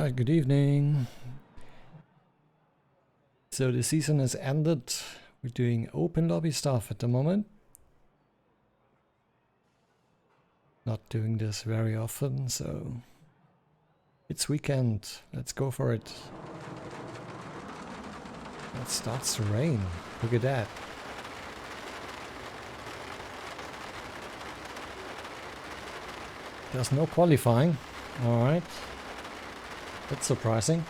Alright, good evening. So the season has ended. We're doing open lobby stuff at the moment. Not doing this very often, so it's weekend. Let's go for it. It starts to rain. Look at that. There's no qualifying. Alright. That's surprising.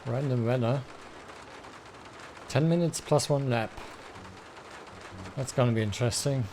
Random weather. 10 minutes plus 1 lap. That's gonna be interesting.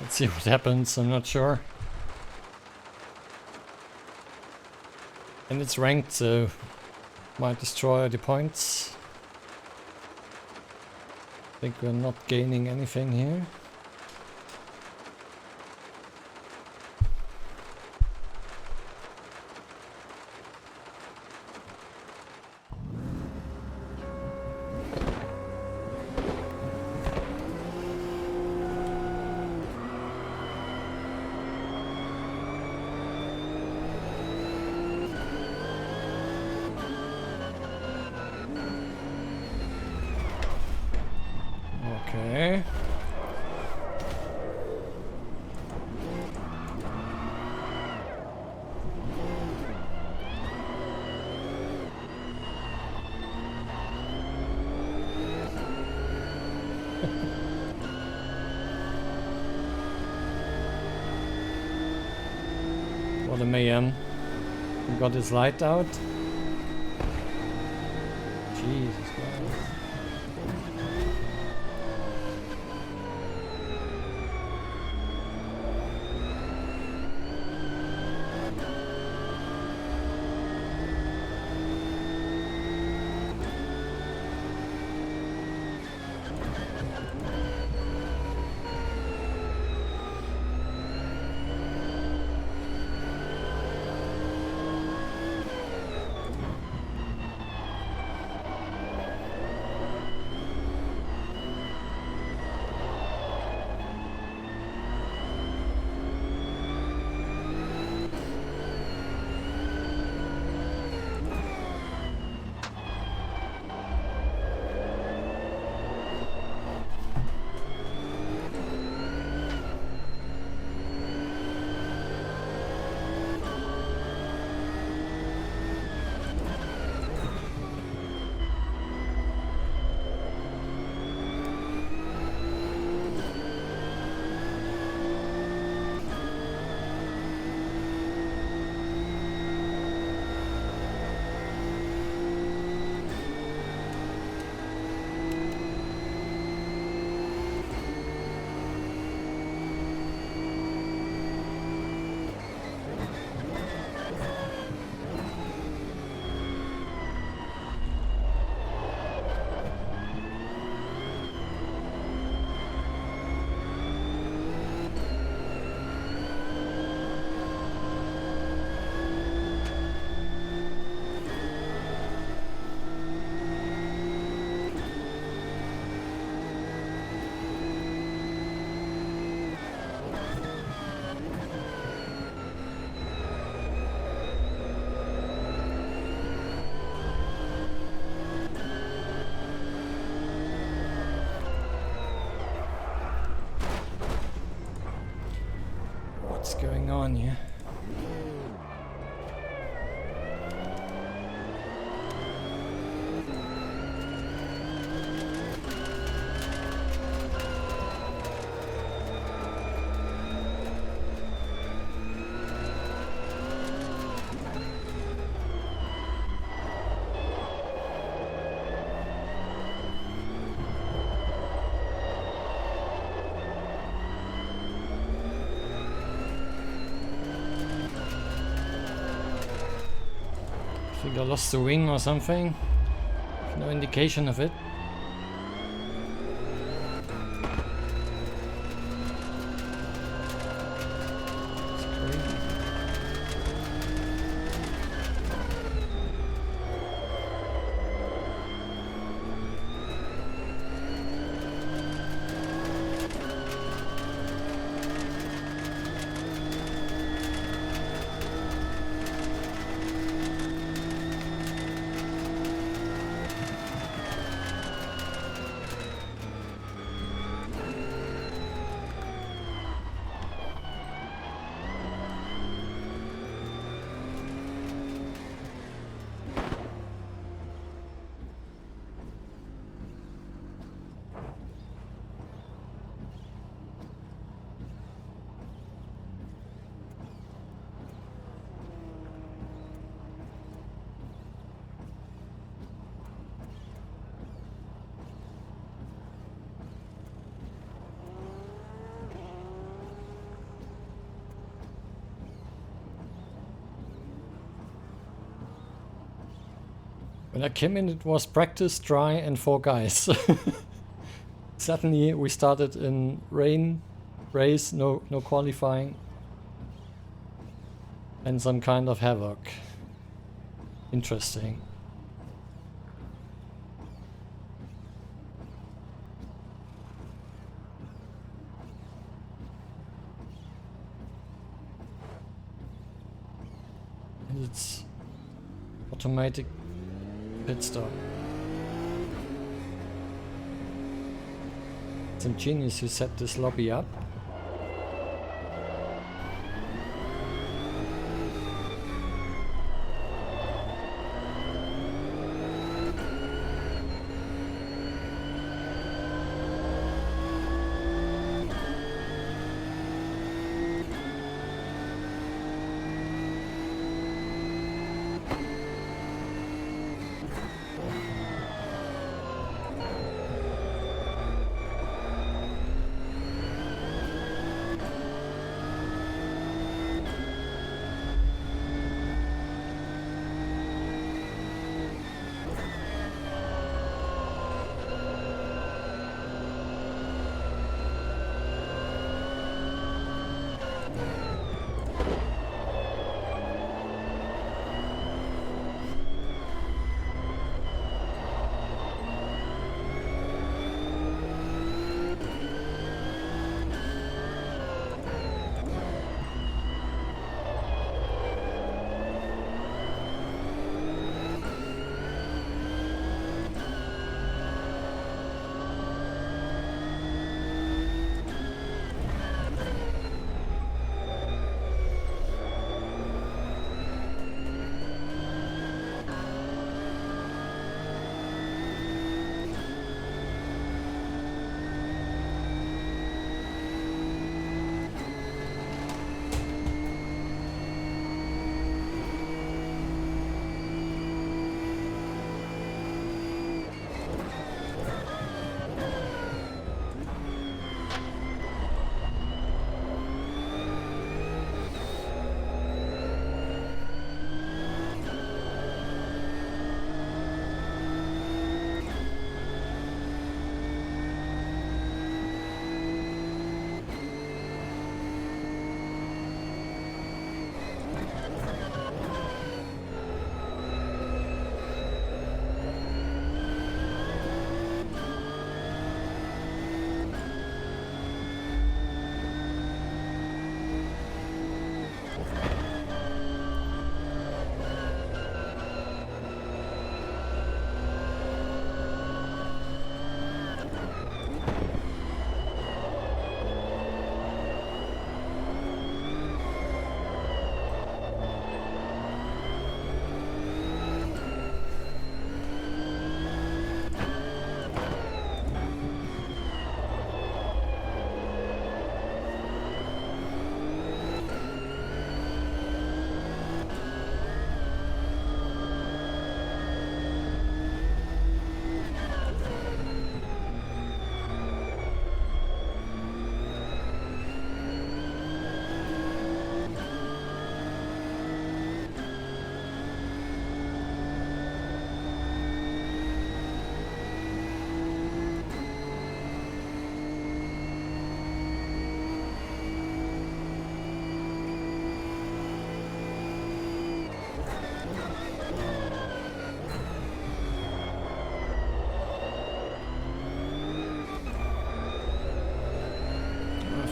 Let's see what happens, I'm not sure. And it's ranked, so might destroy the points. I think we're not gaining anything here. Okay. What a mayhem. He got his light out. Jesus Christ. on here. I think I lost the wing or something. No indication of it. It's crazy. When I came in, it was practice, dry, and 4 guys. Suddenly we started in rain, race, no qualifying, and some kind of havoc. Interesting. And it's automatic pit stop. Some genius who set this lobby up.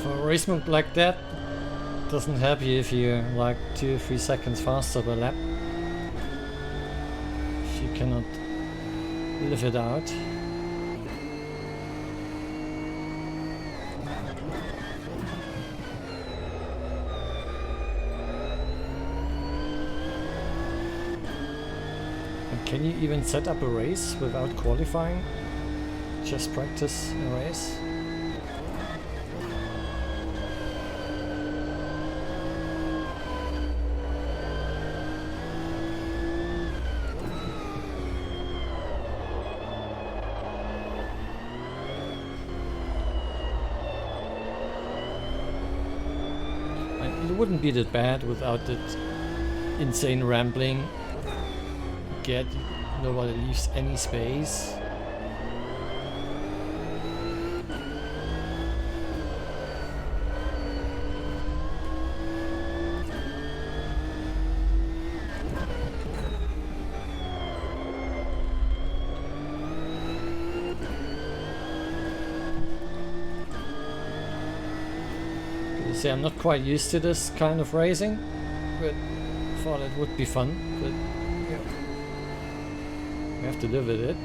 For a race mode like that, doesn't help you if you're like 2 or 3 seconds faster per lap. If you cannot live it out. And can you even set up a race without qualifying? Just practice a race? It wouldn't be that bad without that insane rambling. Nobody leaves any space. See, I'm not quite used to this kind of racing, but thought it would be fun, but yeah, we have to live with it.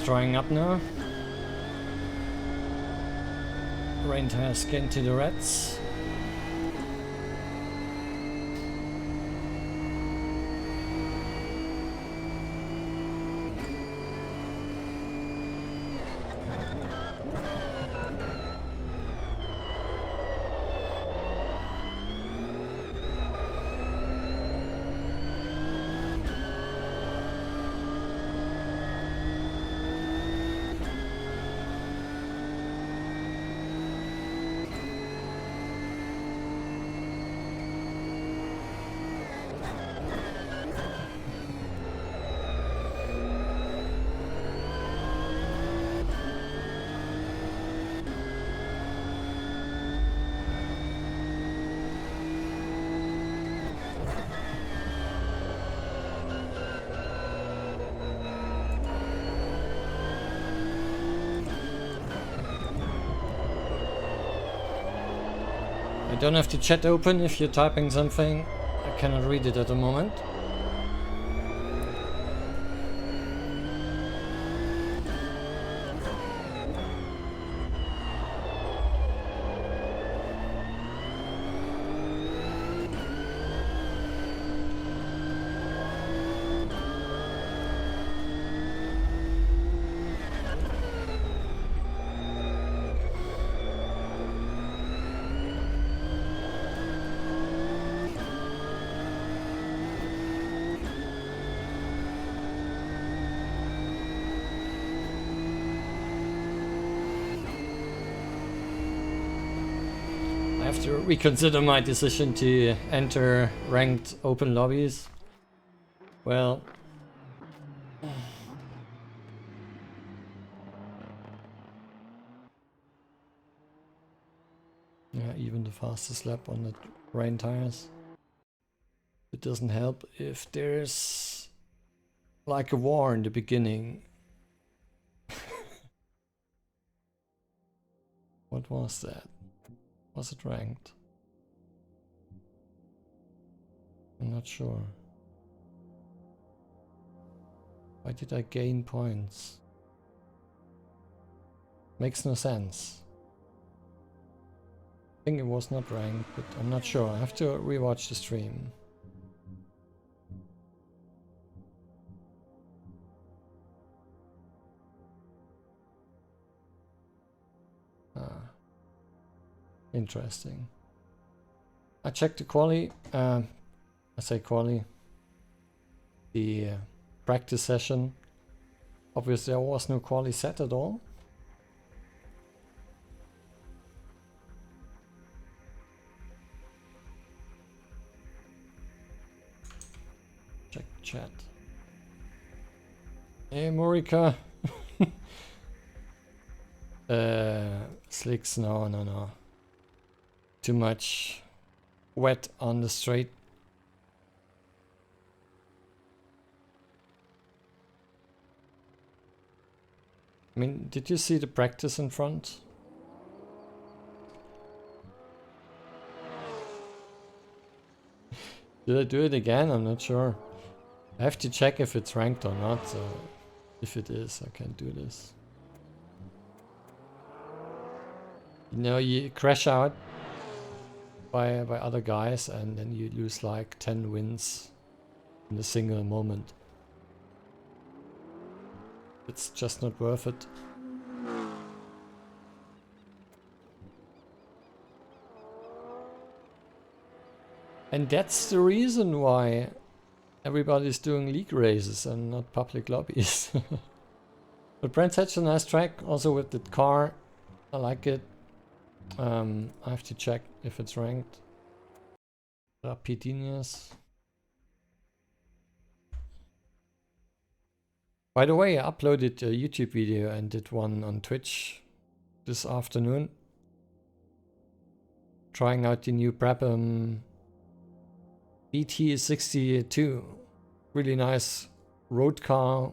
Drying up now. Rain has skin to the reds. I don't have the chat open if you're typing something. I cannot read it at the moment. I have to reconsider my decision to enter ranked open lobbies. Well, even the fastest lap on the rain tires. It doesn't help if there's like a war in the beginning. What was that? Was it ranked? I'm not sure. Why did I gain points? Makes no sense. I think it was not ranked, but I'm not sure. I have to rewatch the stream. Interesting. I checked the quali. I say quali. The practice session. Obviously, there was no quali set at all. Check chat. Hey, Morika. Slicks, no. Too much wet on the straight. I mean, did you see the practice in front? Did I do it again? I'm not sure. I have to check if it's ranked or not, so if it is, I can do this. You know, you crash out by other guys and then you lose like 10 wins in a single moment. It's just not worth it. And that's the reason why everybody's doing league races and not public lobbies. But Brent's such a nice track, also with the car. I like it. I have to check if it's ranked. Rapidiness. By the way, I uploaded a YouTube video and did one on Twitch this afternoon. Trying out the new Brabham BT62. Really nice road car,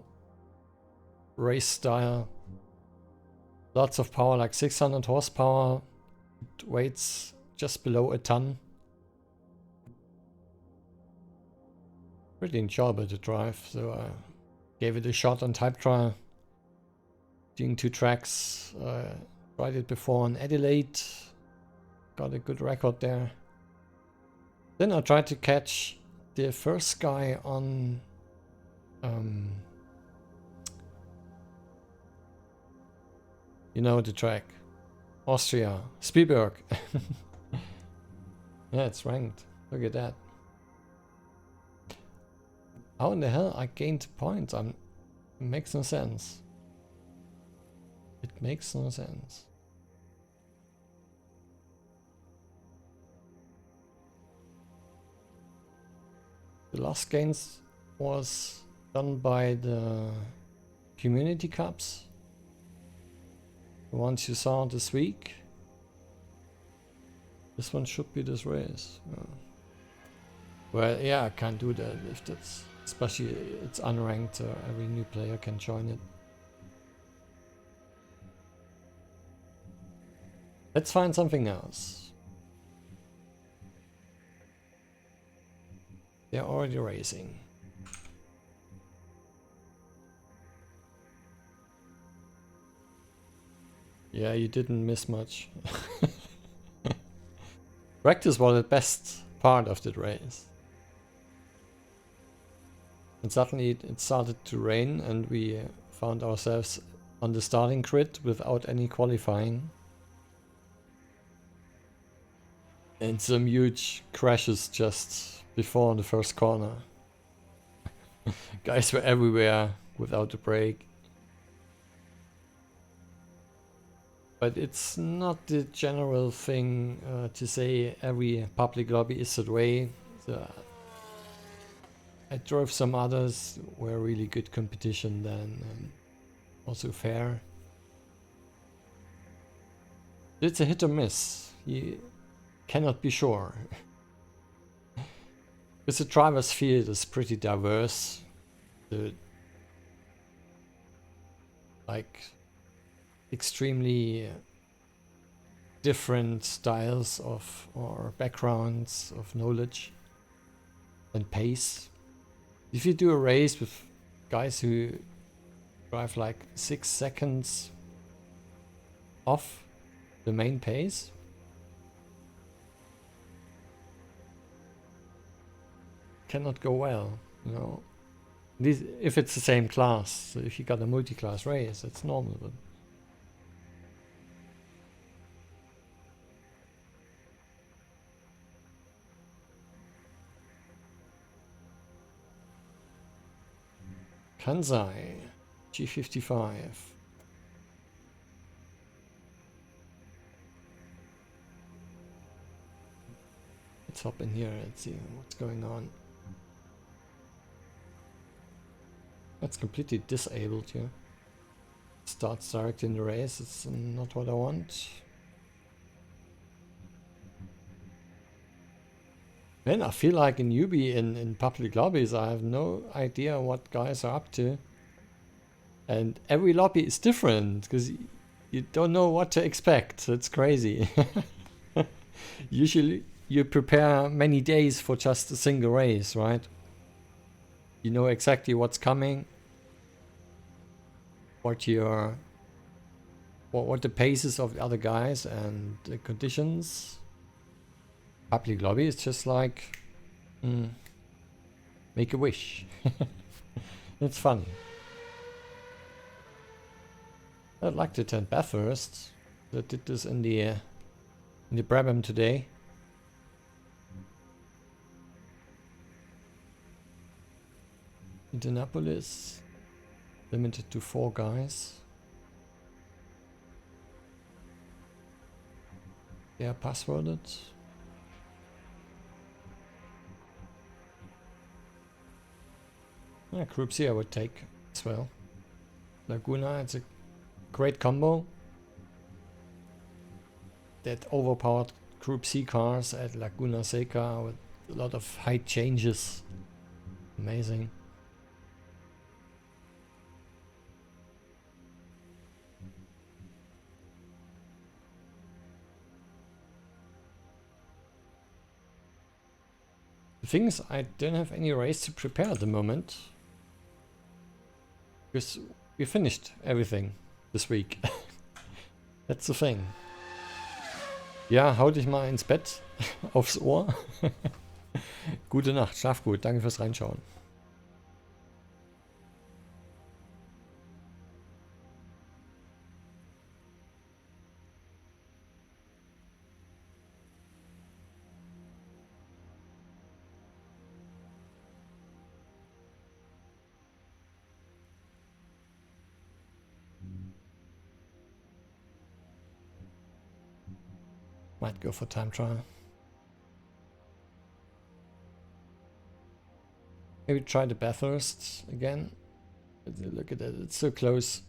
race style. Lots of power, like 600 horsepower. It weighs just below a ton. Pretty enjoyable to drive, so I gave it a shot on timetrial. Doing 2 tracks. Tried it before in Adelaide. Got a good record there. Then I tried to catch the first guy on you know the track. Austria. Spielberg. Yeah, it's ranked. Look at that. How in the hell I gained points? It makes no sense. It makes no sense. The last gains was done by the community cups. The ones you saw this week. This one should be this race. Well, yeah, I can't do that if that's, especially it's unranked, so every new player can join it. Let's find something else. They're already racing. Yeah, you didn't miss much. Practice was the best part of the race. And suddenly it started to rain and we found ourselves on the starting grid without any qualifying. And some huge crashes just before the first corner. Guys were everywhere without a brake. But it's not the general thing to say every public lobby is that way. So I drove some others, were really good competition then, and also fair. It's a hit or miss. cannot be sure. Because the driver's field is pretty diverse. Like extremely different styles of or backgrounds of knowledge and pace. If you do a race with guys who drive like 6 seconds off the main pace, cannot go well, you know. If it's the same class, so if you got a multi-class race, it's normal. But Kansai G55. Let's hop in here and see what's going on. That's completely disabled here. Starts direct in the race. It's not what I want. Man, I feel like a newbie in public lobbies. I have no idea what guys are up to. And every lobby is different because you don't know what to expect. It's crazy. Usually you prepare many days for just a single race, right? You know exactly what's coming. What the paces of the other guys and the conditions. Public lobby is just like make a wish. It's fun. I'd like to attend Bathurst. I did this in the Brabham today. Indianapolis. Limited to 4 guys. They are passworded. Yeah, Group C I would take as well. Laguna, it's a great combo. That overpowered Group C cars at Laguna Seca with a lot of height changes. Amazing. The thing is, I don't have any race to prepare at the moment. Because we finished everything this week. That's the thing. Ja, hau dich mal ins Bett, aufs Ohr. Gute Nacht, schlaf gut, danke fürs Reinschauen. Might go for time trial. Maybe try the Bathurst again. Look at that, it's so close.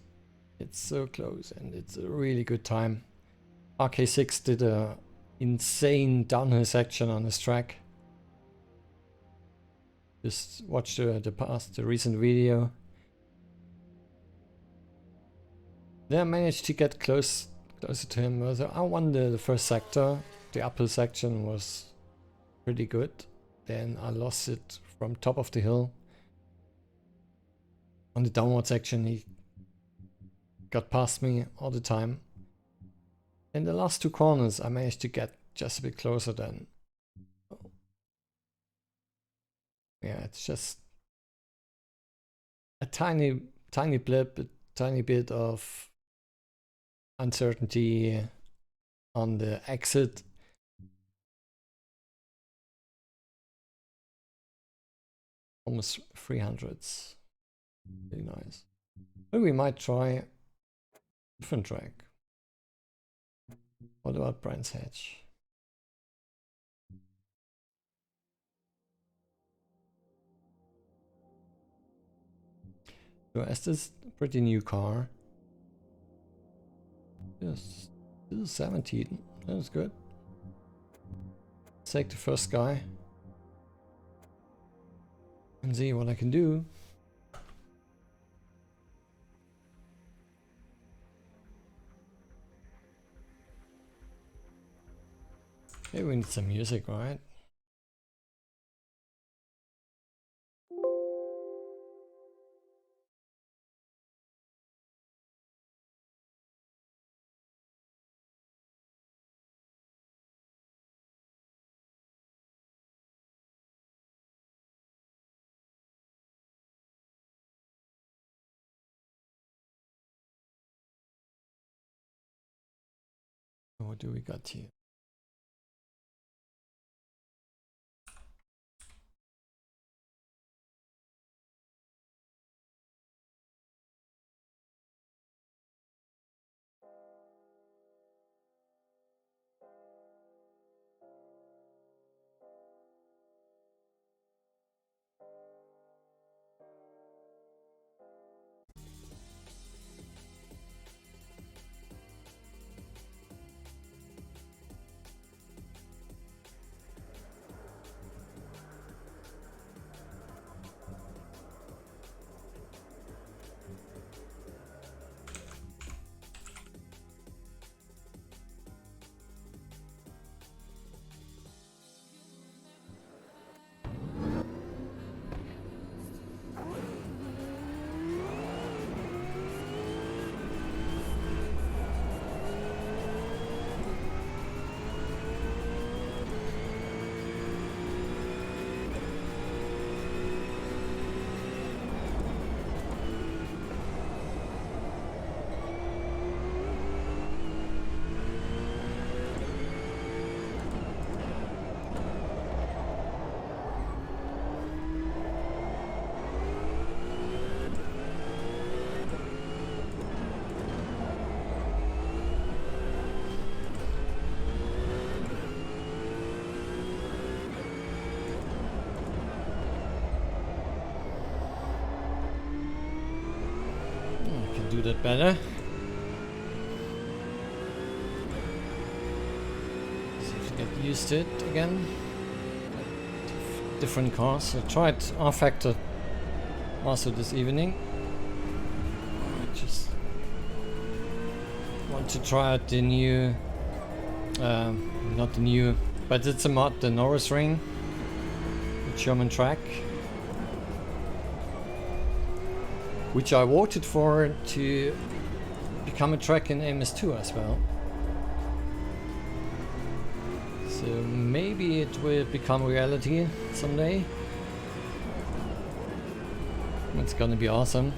It's so close and it's a really good time. RK6 did a insane downhill section on this track. Just watch the recent video. Then I managed to get closer to him. So I won the first sector. The uphill section was pretty good. Then I lost it from top of the hill. On the downward section he got past me all the time. In the last 2 corners I managed to get just a bit closer then. Yeah, it's just a tiny blip, a tiny bit of uncertainty on the exit. Almost 300s. Really nice. But we might try a different track. What about Brands Hatch? So as this pretty new car. Yes, this is 17. That is good. take the first guy and see what I can do. Maybe we need some music, right? What do we got here? Do that better. See if you get used to it again. Different cars. I tried R Factor also this evening. I just want to try out the new, not the new, but it's a mod, the Norris Ring, the German track, which I voted for to become a track in MS2 as well. So maybe it will become reality someday. It's gonna be awesome.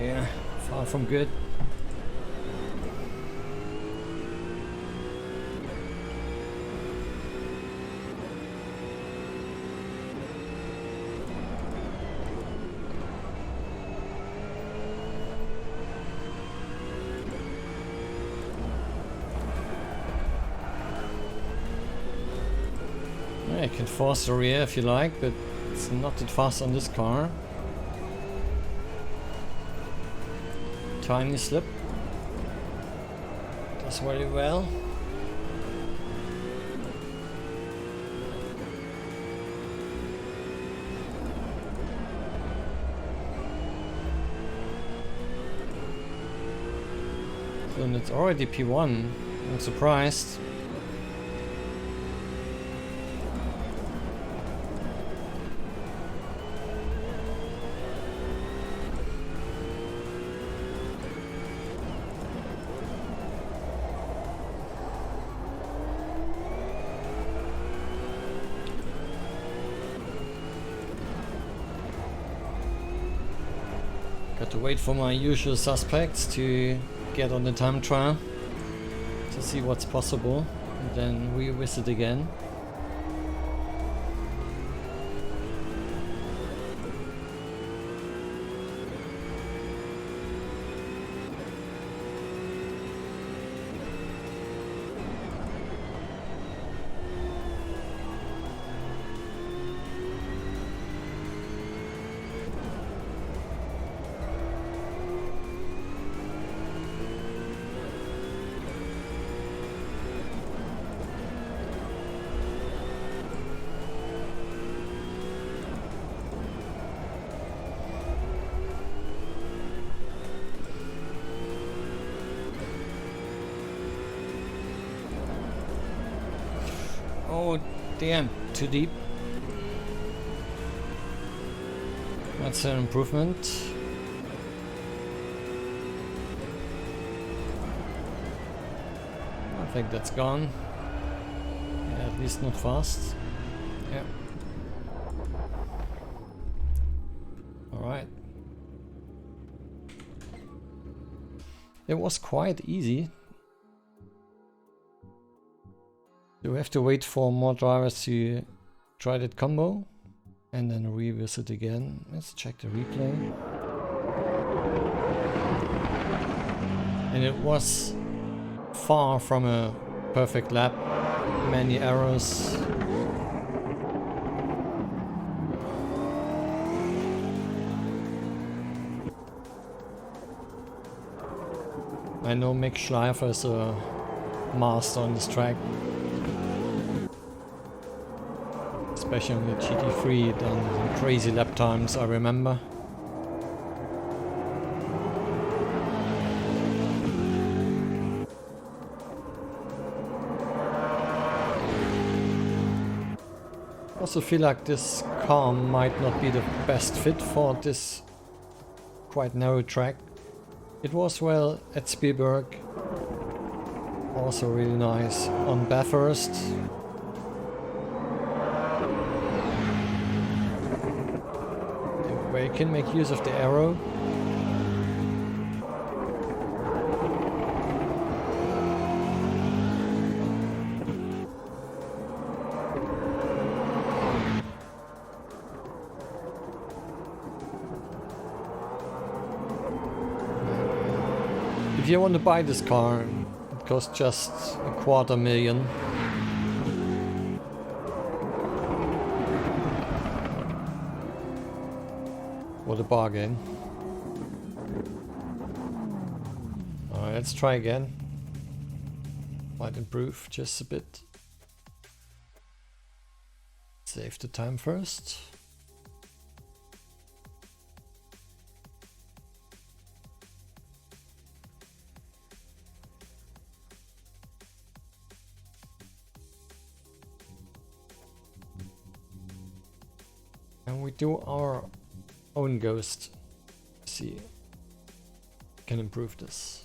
Yeah, far from good. Yeah, you can force the rear if you like, but it's not that fast on this car. Tiny slip. Does very well. So it's already P1. I'm surprised. To wait for my usual suspects to get on the time trial to see what's possible, and then revisit again. Oh damn, too deep. That's an improvement. I think that's gone. Yeah, at least not fast. Yeah. Alright. It was quite easy. Do we have to wait for more drivers to try that combo and then revisit again? Let's check the replay. And it was far from a perfect lap, many errors. I know Mick Schleifer is a master on this track. Especially on the GT3, done some crazy lap times, I remember. I also feel like this car might not be the best fit for this quite narrow track. It was well at Spielberg, also really nice on Bathurst. Where you can make use of the arrow. If you want to buy this car, it costs just $250,000. What a bargain. Alright, let's try again. Might improve just a bit. Save the time first. And we do our own ghost. See, can improve this.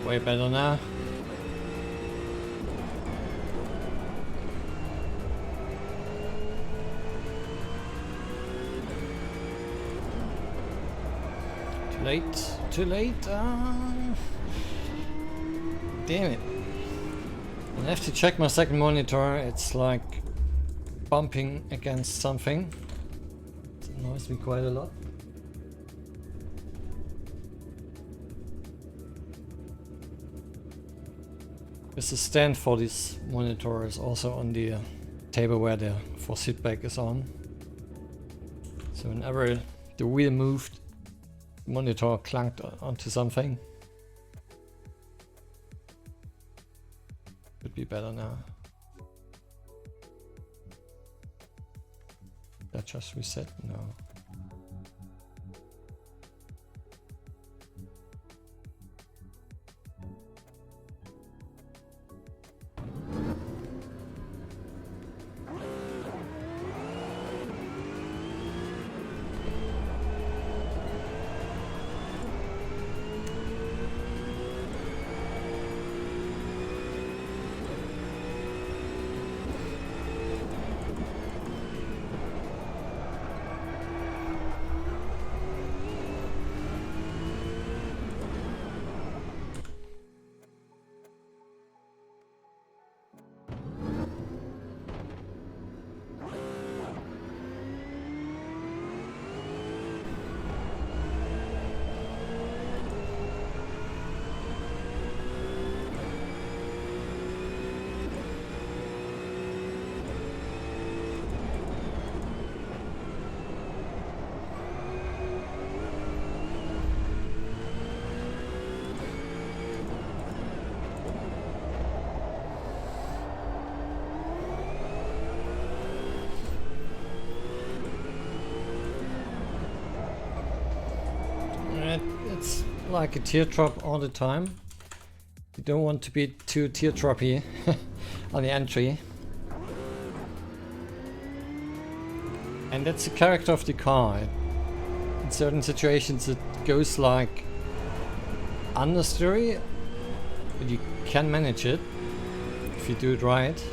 Way better now. Too late, too late. Damn it. I have to check my second monitor. It's like bumping against something. It annoys me quite a lot. There's a stand for this monitor is also on the table where the force feedback is on. So whenever the wheel moved, the monitor clunked onto something. Could be better now. That just reset? No. It's like a teardrop all the time. You don't want to be too teardroppy on the entry. And that's the character of the car. In certain situations it goes like understeery, but you can manage it if you do it right.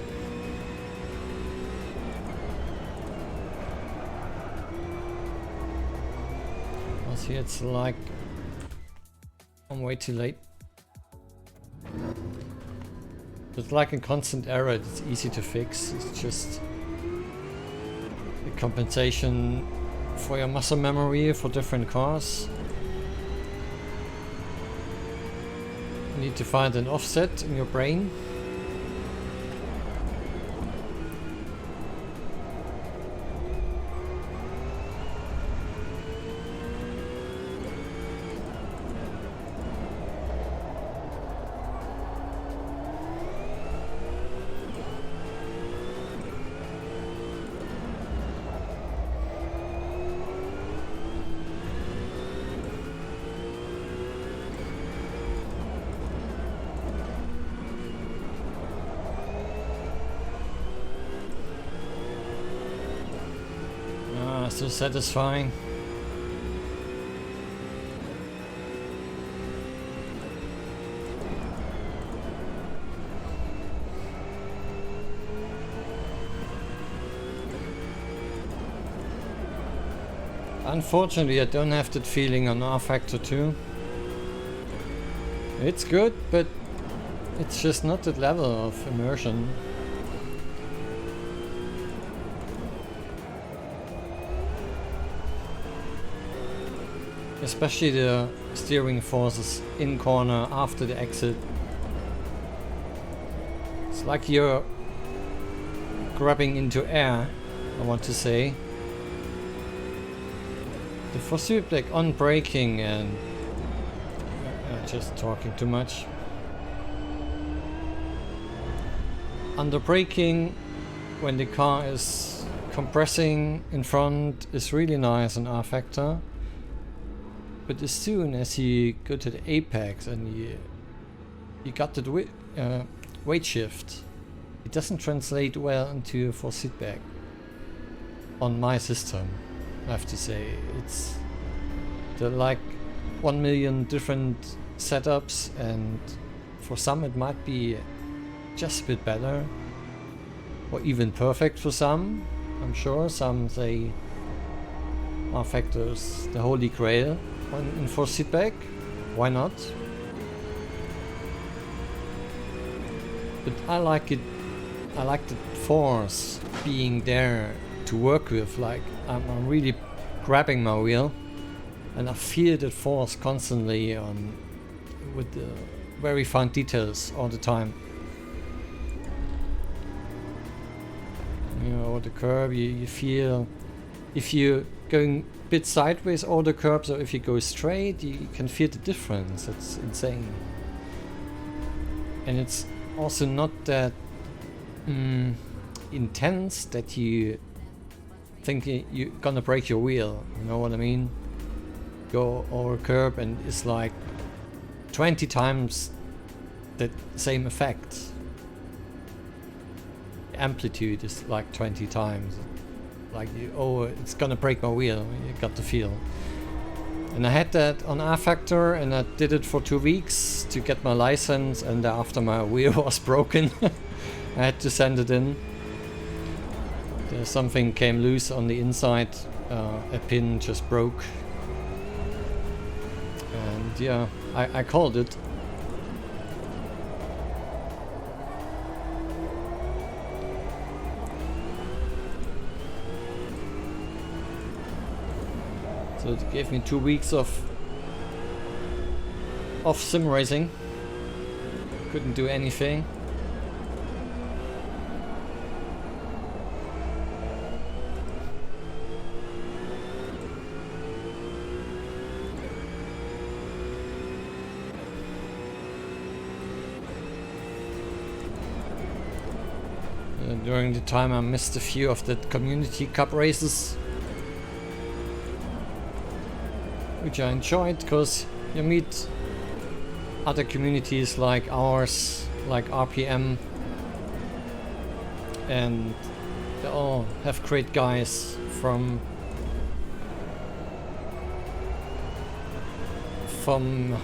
Here it's like I'm way too late. It's like a constant error. It's easy to fix. It's just a compensation for your muscle memory for different cars. You need to find an offset in your brain. So satisfying. Unfortunately, I don't have that feeling on R Factor 2. It's good, but it's just not that level of immersion. Especially the steering forces in corner after the exit. It's like you're grabbing into air, I want to say. The force feedback on braking and just talking too much. Under braking, when the car is compressing in front, is really nice on R Factor. But as soon as you go to the apex and you got the weight shift, it doesn't translate well into force feedback on my system, I have to say. It's there are like 1 million different setups, and for some it might be just a bit better or even perfect for some. I'm sure some say R Factor's the holy grail in force feedback. Why not? But I like it. I like the force being there to work with. Like I'm really grabbing my wheel, and I feel that force constantly on with the very fine details all the time. You know, over the curb, you feel if you're going a bit sideways over the curbs, or if you go straight, you can feel the difference. It's insane, and it's also not that intense that you think you're gonna break your wheel. You know what I mean? Go over a curb and it's like 20 times the same effect. Amplitude is like 20 times. Like oh, it's gonna break my wheel. You got the feel. And I had that on R Factor, and I did it for 2 weeks to get my license, and after my wheel was broken I had to send it in. Something came loose on the inside, a pin just broke, and yeah, I called it. So it gave me 2 weeks of sim racing. Couldn't do anything. During the time I missed a few of the community cup races, which I enjoyed because you meet other communities like ours, like RPM, and they all have great guys from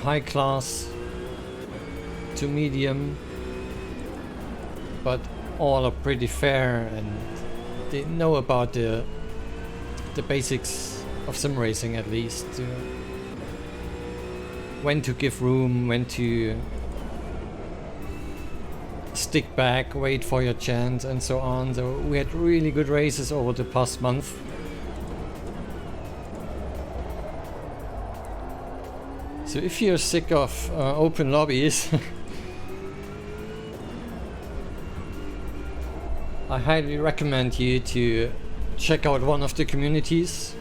high class to medium, but all are pretty fair, and they know about the basics of sim racing, at least. When to give room, when to stick back, wait for your chance, and so on. So we had really good races over the past month. So if you're sick of open lobbies, I highly recommend you to check out one of the communities.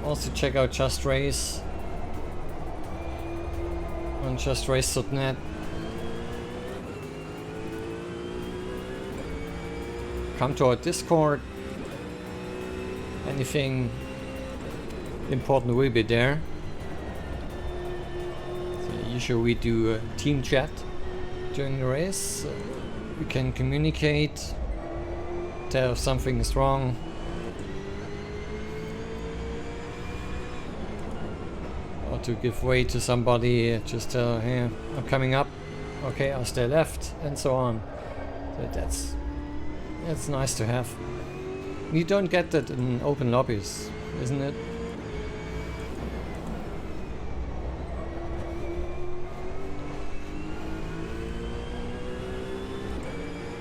Also check out Just Race on justrace.net. Come to our Discord. Anything important will be there. So usually we do a team chat during the race. We can communicate, tell if something is wrong. Or to give way to somebody, just tell, hey, I'm coming up, okay, I'll stay left, and so on. So that's nice to have. You don't get that in open lobbies, isn't it?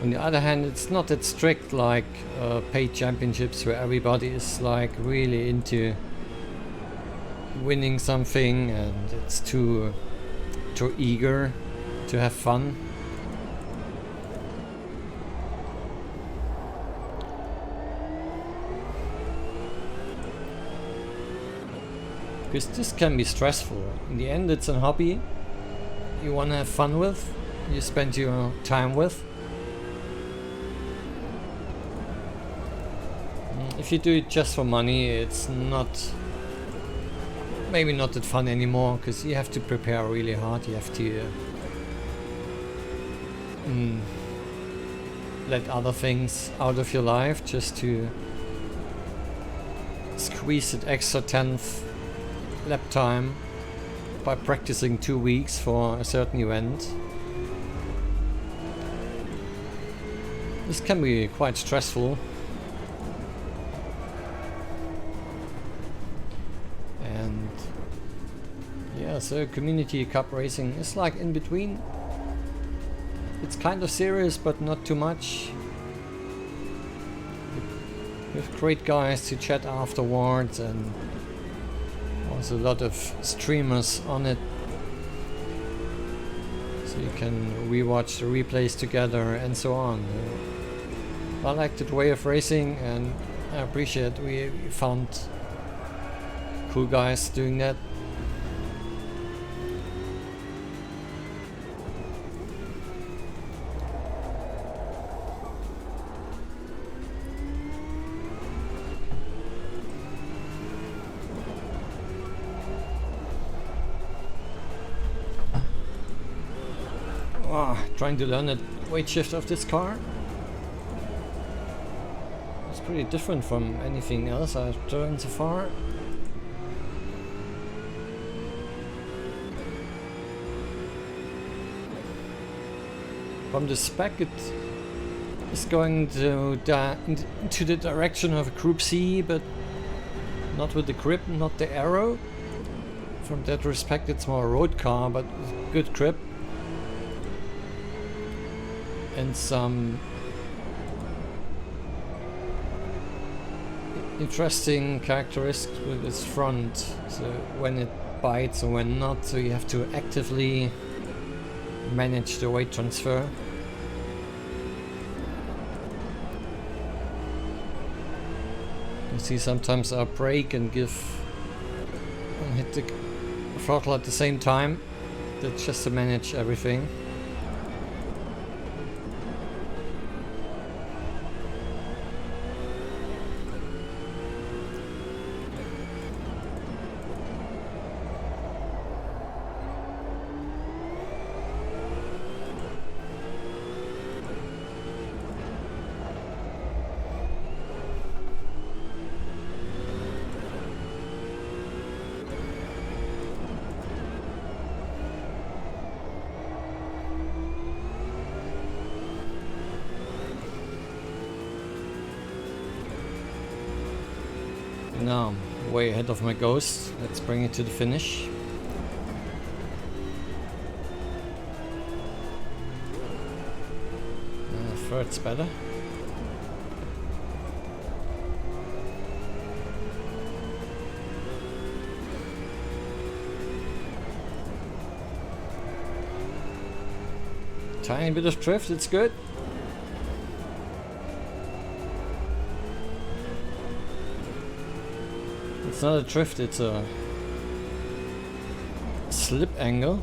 On the other hand, it's not that strict like paid championships where everybody is like really into winning something and it's too eager to have fun. Because this can be stressful. In the end, it's a hobby you want to have fun with, you spend your time with. If you do it just for money, it's maybe not that fun anymore, because you have to prepare really hard. You have to let other things out of your life just to squeeze that extra 10th lap time by practicing 2 weeks for a certain event. This can be quite stressful. And yeah, so community cup racing is like in between. it's kind of serious, but not too much. With great guys to chat afterwards, and also a lot of streamers on it, so you can rewatch the replays together and so on. I like that way of racing, and I appreciate we found cool guys doing that. Trying to learn the weight shift of this car. It's pretty different from anything else I've driven so far. From the spec, it is going to into the direction of a Group C, but not with the grip, not the aero. From that respect, it's more a road car, but with good grip. And some interesting characteristics with its front, so when it bites and when not, so you have to actively manage the weight transfer. You see sometimes I brake and hit the throttle at the same time. That's just to manage everything. Now, way ahead of my Ghost. Let's bring it to the finish. Third's better. Tiny bit of drift, it's good. It's not a drift, it's a slip angle.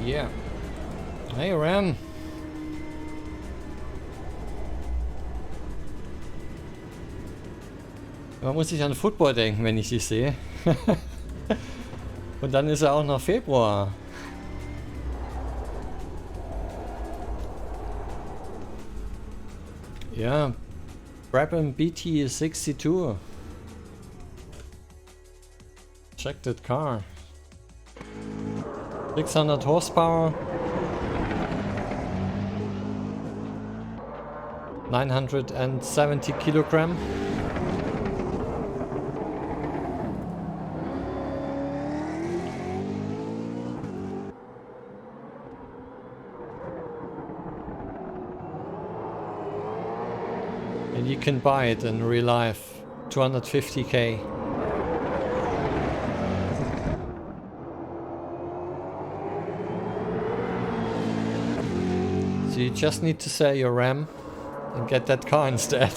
Yeah. Hey Ram. Man muss sich an Football denken, wenn ich sie sehe. Und dann ist er auch noch Februar. Yeah, Brabham BT62. Check that car. 600 horsepower. 970 kilogram. And you can buy it in real life, 250k. So you just need to sell your Ram and get that car instead.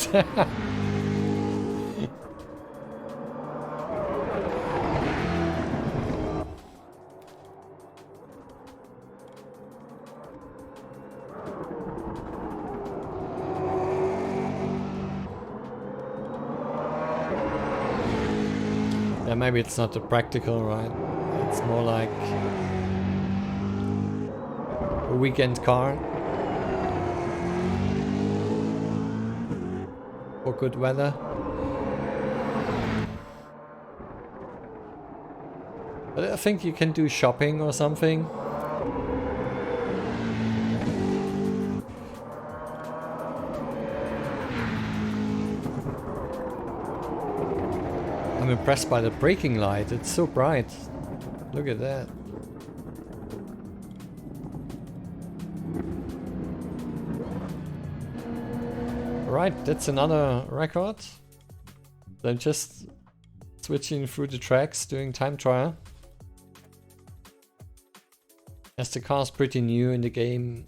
Maybe it's not a practical ride, it's more like a weekend car for good weather. But I think you can do shopping or something. I'm impressed by the braking light. It's so bright. Look at that. Right, that's another record. Then just switching through the tracks, doing time trial. As the car's pretty new in the game,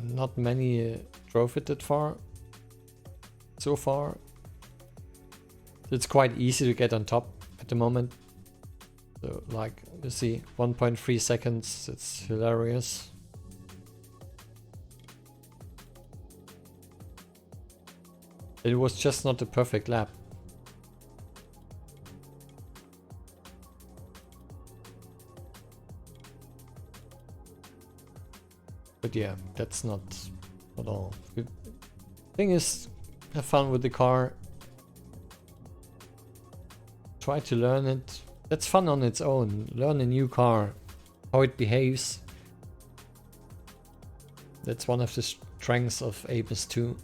not many drove it that far so far. It's quite easy to get on top at the moment. So like, you see, 1.3 seconds, it's hilarious. It was just not the perfect lap. But yeah, that's not at all. The thing is, have fun with the car. Try to learn it. That's fun on its own. Learn a new car, how it behaves. That's one of the strengths of Avis 2.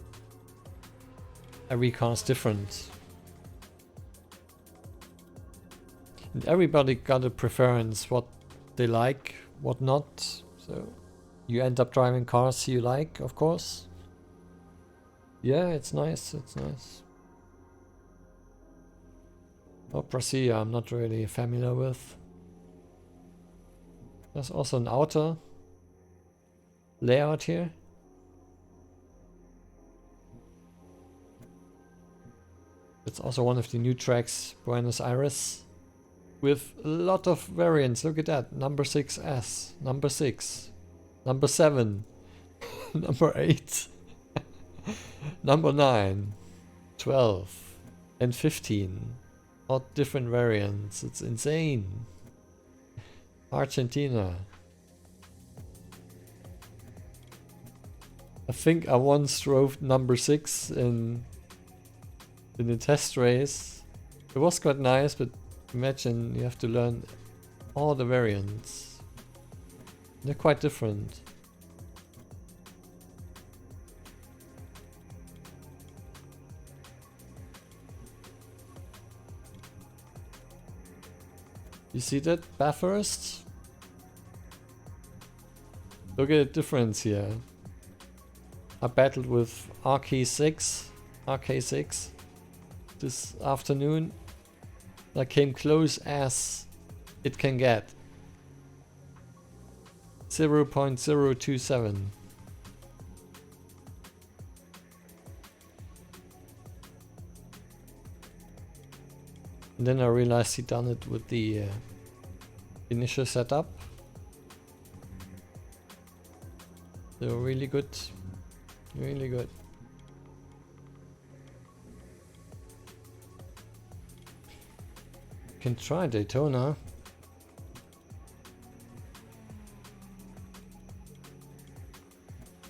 Every car is different. And everybody got a preference, what they like, what not. So you end up driving cars you like, of course. Yeah, it's nice, it's nice. Oh, Brasilia, I'm not really familiar with. There's also an outer layout here. It's also one of the new tracks, Buenos Aires, with a lot of variants. Look at that, number 6S, number 6, number 7, number 8, number 9, 12, and 15. All different variants, it's insane. Argentina. I think I once drove number 6 in the test race. It was quite nice, but imagine you have to learn all the variants. They're quite different. You see that, Bathurst? Look at the difference here. I battled with RK6 this afternoon. I came close as it can get. 0.027. And then I realized he done it with the initial setup. So really good, really good. Can try Daytona.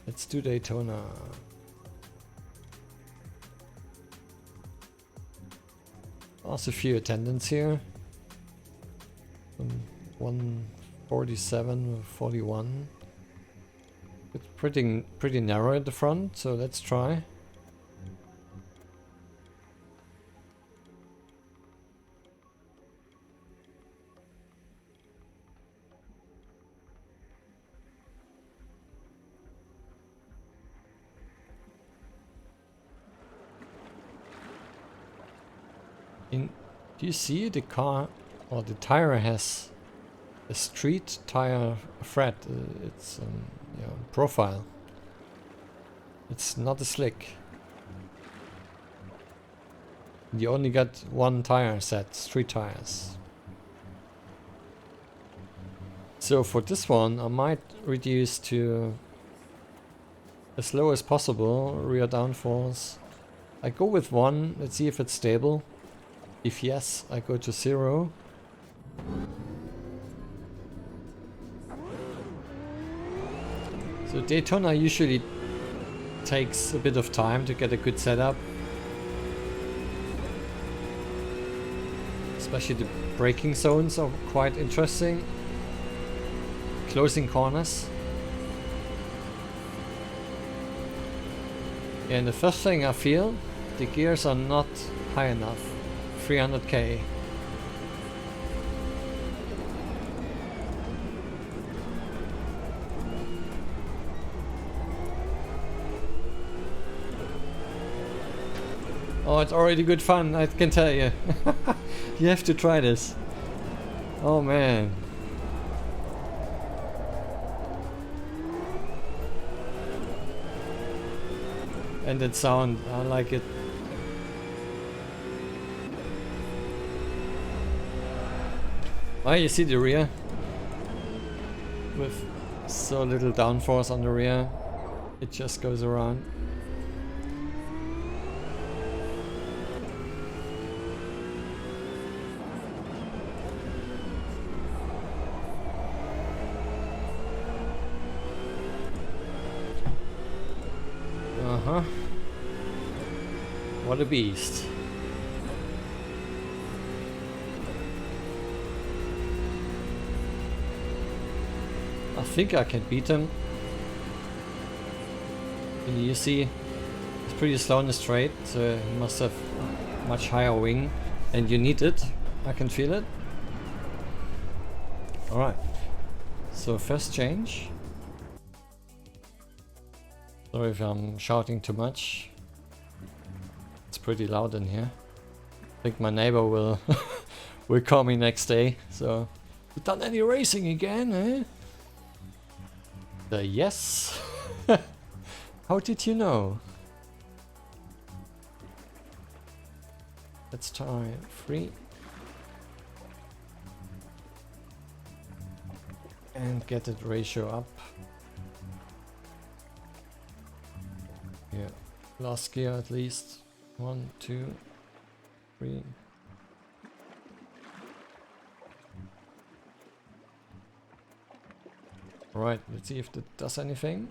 Let's do Daytona. Also a few attendants here. 147, 41. It's pretty narrow at the front, so let's try. Do you see the car or the tire has a street tire fret? It's profile. It's not a slick. You only got one tire set, street tires. So for this one, I might reduce to as low as possible rear downforce. I go with 1. Let's see if it's stable. If yes, I go to 0. So Daytona usually takes a bit of time to get a good setup. Especially the braking zones are quite interesting. Closing corners. And the first thing I feel, the gears are not high enough. 300k. Oh, it's already good fun, I can tell you. You have to try this. Oh man. And that sound, I like it. Oh, you see the rear? With so little downforce on the rear, it just goes around. What a beast. I think I can beat him. And you see, it's pretty slow in the straight, so he must have much higher wing, and you need it. I can feel it. Alright, so first change. Sorry if I'm shouting too much. It's pretty loud in here. I think my neighbor will will call me next day. So, you done any racing again, eh? Yes. How did you know? Let's try 3. And get that ratio up. Yeah, last gear at least. 1, 2, 3. Right, let's see if that does anything.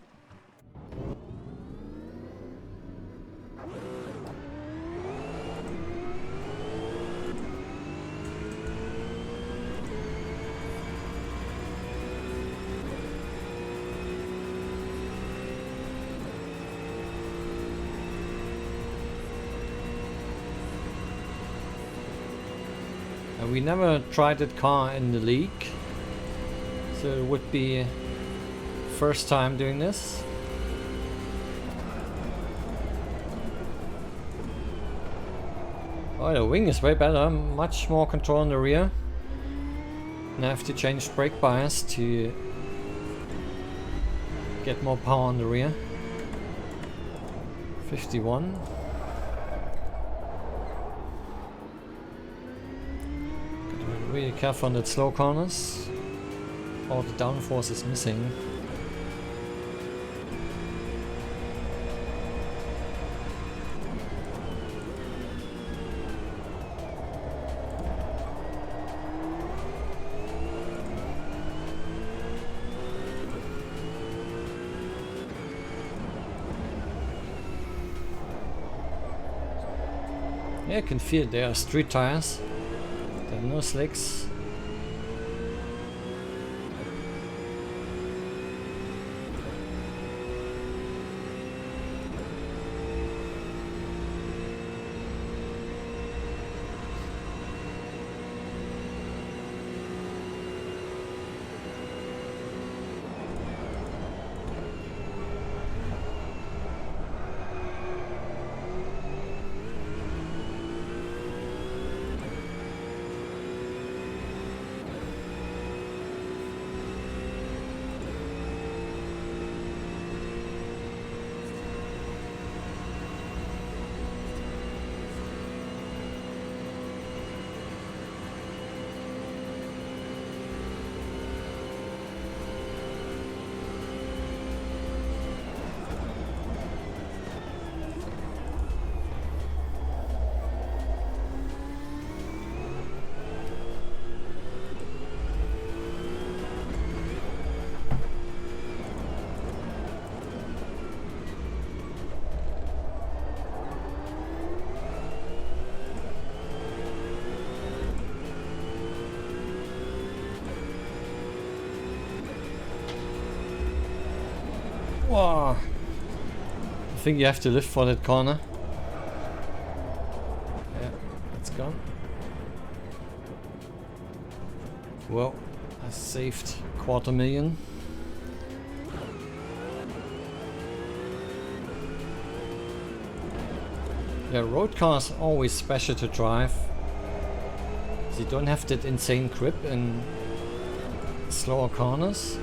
We never tried that car in the league, so it would be first time doing this. Oh, the wing is way better, much more control on the rear. And I have to change brake bias to get more power on the rear. 51. Really careful on the slow corners. All the downforce is missing. Yeah, I can feel they are street tires. There are no slicks. Whoa. I think you have to lift for that corner. Yeah, it's gone. Well, I saved $250,000. Yeah, road cars are always special to drive. You don't have that insane grip in slower corners.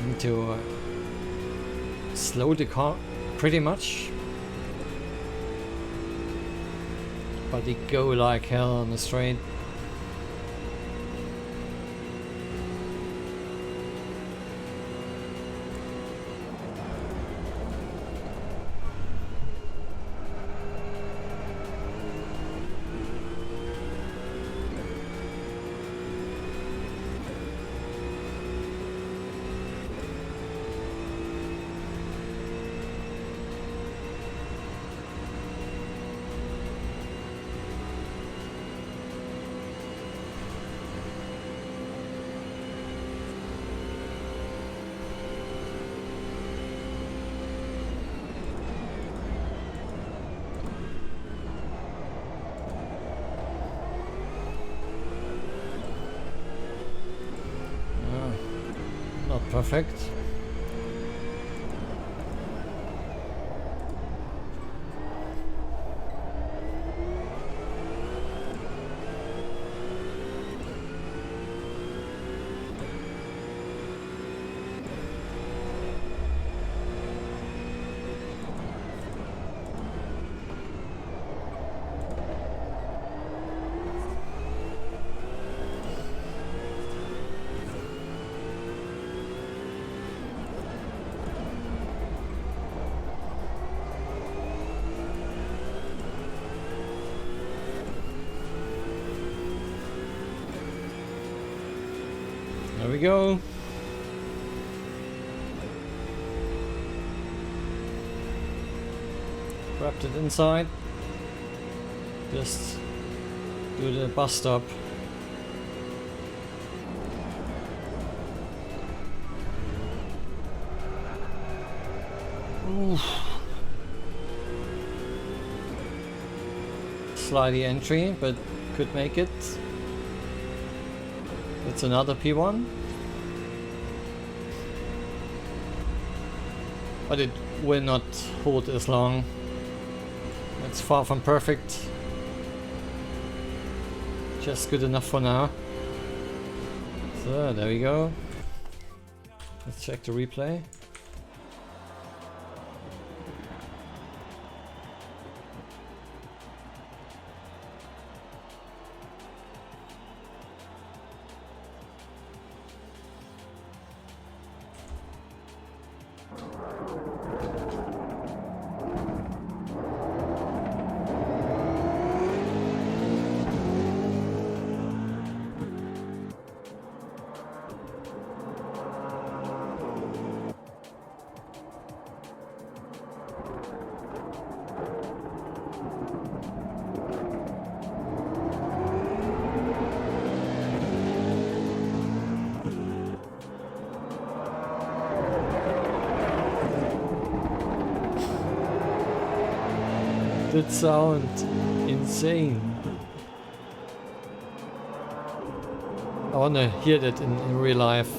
You need to slow the car pretty much. But they go like hell on the straight. Not perfect. There we go. Wrapped it inside. Just do the bus stop. Oof. Slidey entry, but could make it. It's another P1. But it will not hold as long. It's far from perfect. Just good enough for now. So there we go. Let's check the replay. That sound insane. I wanna hear that in real life.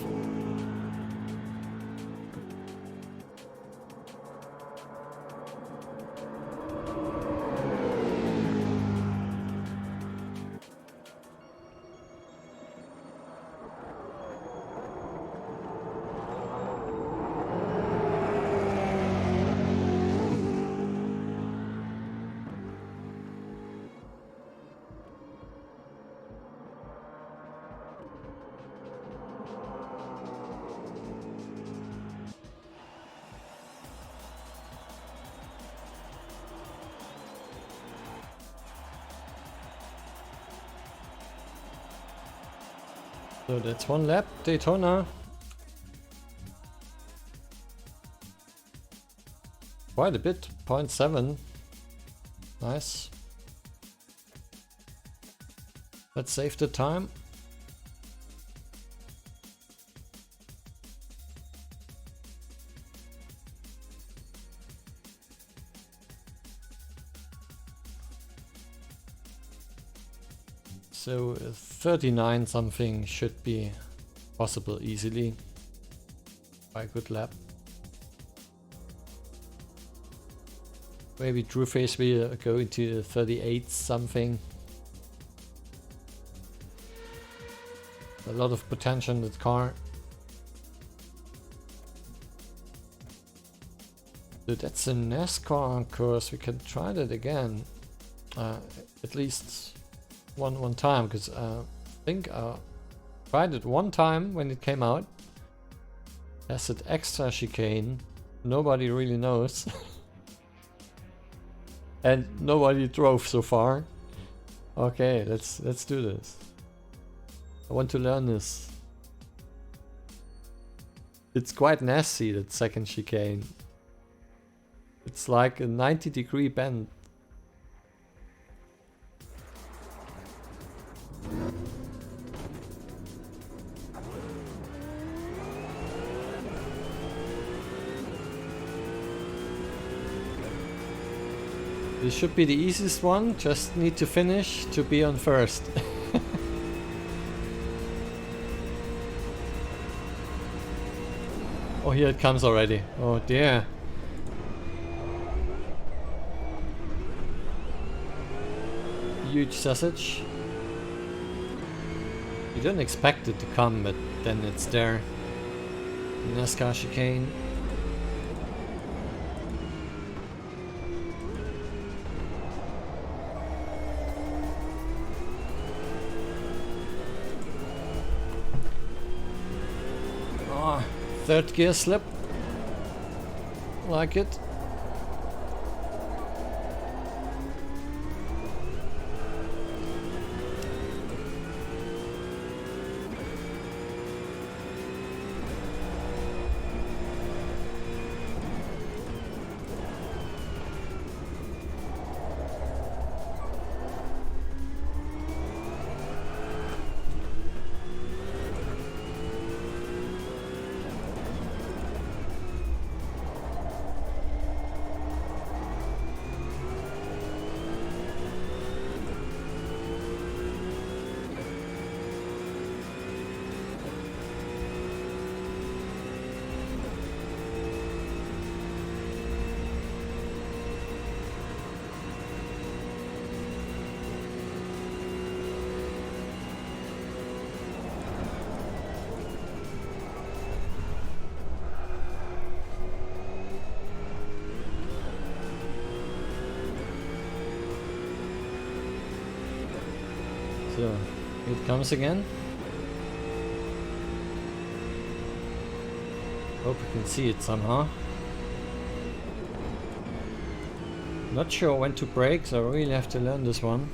So that's one lap, Daytona. Quite a bit, 0.7. Nice. Let's save the time. So 39 something should be possible easily by a good lap. Maybe True Face will go into 38 something. A lot of potential in that car. So that's a Nascar course. We can try that again, at least one time, because I think I tried it one time when it came out. Has that extra chicane. Nobody really knows, and nobody drove so far. Okay, let's do this. I want to learn this. It's quite nasty, that second chicane. It's like a 90-degree bend. This should be the easiest one, just need to finish to be on first. Oh, here it comes already. Oh dear. Huge sausage. You don't expect it to come, but then it's there. Nascar chicane. Oh, third gear slip. Like it. So, it comes again. Hope you can see it somehow. Not sure when to brake, so I really have to learn this one.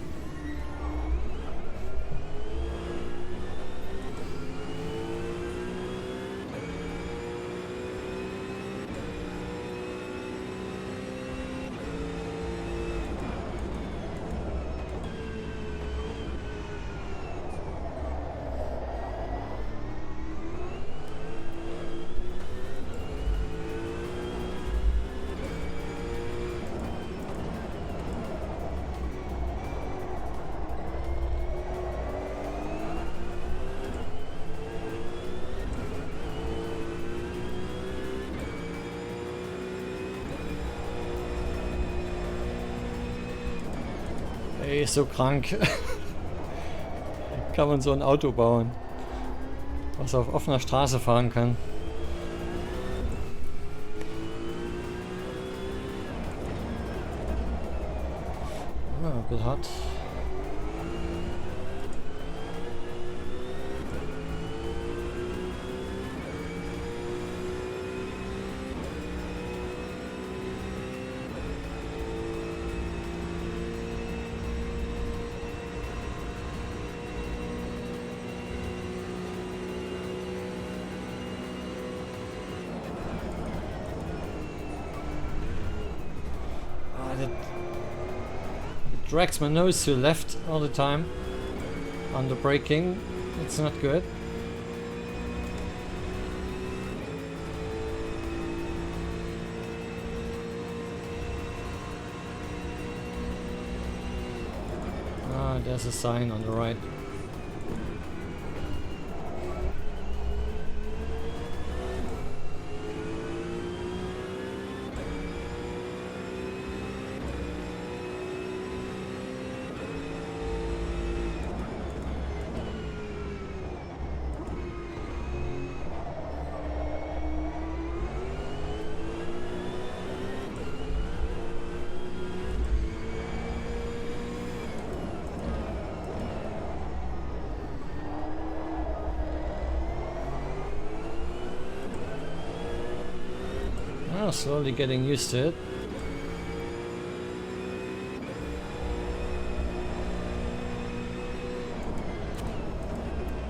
Ey, ist so krank. Kann man so ein Auto bauen, was auf offener Straße fahren kann. Ah, a bit hot. Drags my nose to the left all the time under braking. It's not good. Ah, there's a sign on the right. Oh, slowly getting used to it.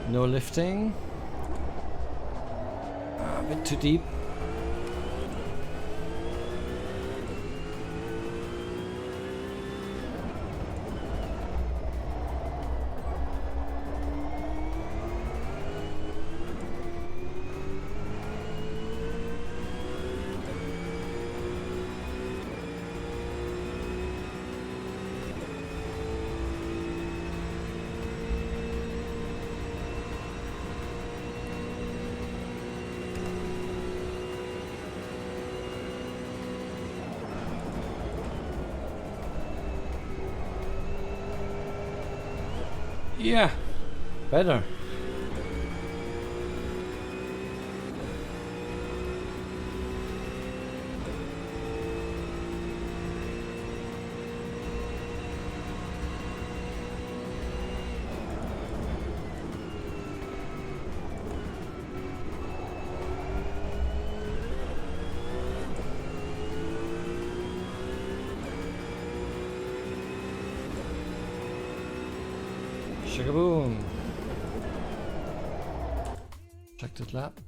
No lifting. A bit too deep. Yeah, better. Sugar-boom. Check that lap.